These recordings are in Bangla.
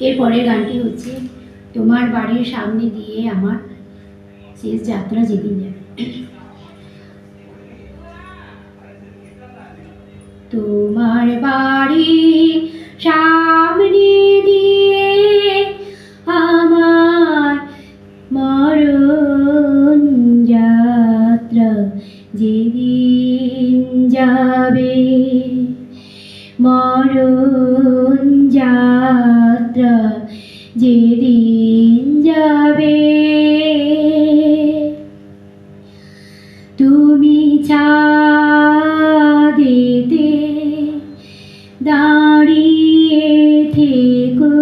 এর পরের গানটি হচ্ছে তোমার বাড়ির সামনে দিয়ে আমার শেষ যাত্রা যেদিন যাবে। তোমার বাড়ির সামনে দিয়ে আমার মরণ যাত্রা যেদিন যাবে, মরণ যাত্রা যেদিন যাবে, তুমি ছাদেতে দাঁড়িয়ে থেকো,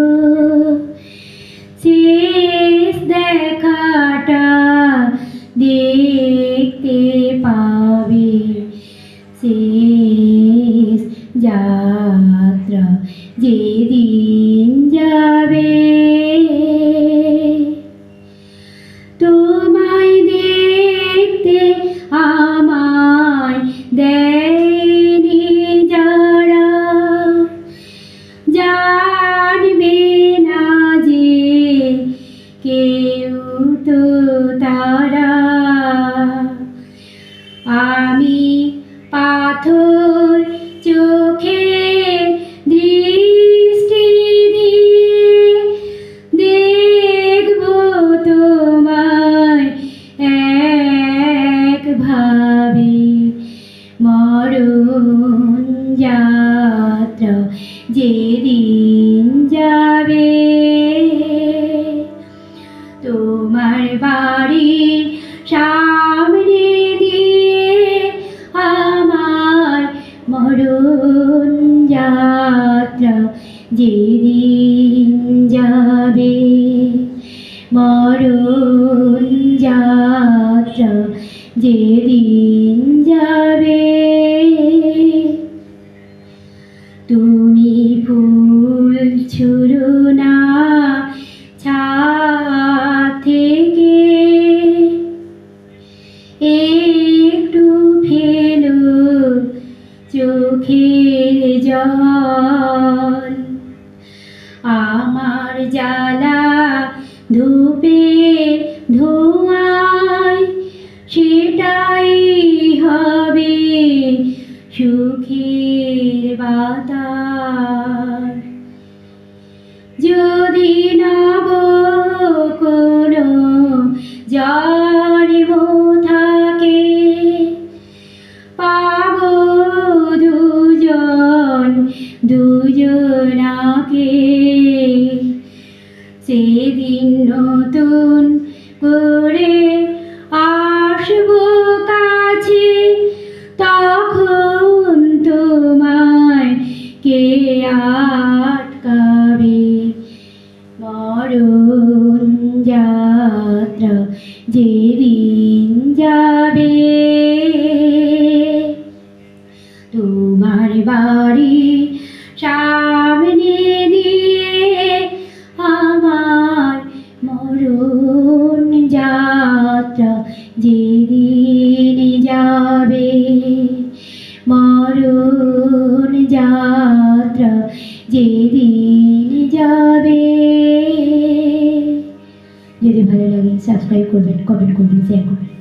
শেষ দেখাটা দেখতে পাবে, শেষ যাত্রা যেদিন যাবে। তোমায় দেখতে আমায় দেয়নি যারা, জানবে না যে কেউ তো তারা। আমি পাথর চোখে দৃষ্টি দিয়ে দেখব তোমায় একভাবে, মরণ যাত্রা যেদিন যাবে। তোমার বাড়ির সামনে দিয়ে আমার মরণ যাত্রা যেদিন যাবে, মরণ যাত্রা যেদিন যাবে। তুমি ফুল ছুঁড়ো না ছাদ থেকে, একটু ফেলো চোখের জল। আমার জ্বালা ধূপের ধোঁয়ায় সেটাই হবে সুখের বাতাস। যদি নব কোনো জন্ম থাকে, পাব দুজন দুজনাকে, সেদিন নতুন করে আসব কাছে, তখন তোমায় কে আটকাবে, মরণ যাত্রা যেদিন যাবে। তোমার বাড়ির সামনে দিয়ে আমার মরণ যাত্রা যেদিন যাবে, মরণ যাত্রা যেদিন যাবে। যদি ভালো লাগে সাবস্ক্রাইব করবেন, কমেন্ট করবেন, শেয়ার করবেন।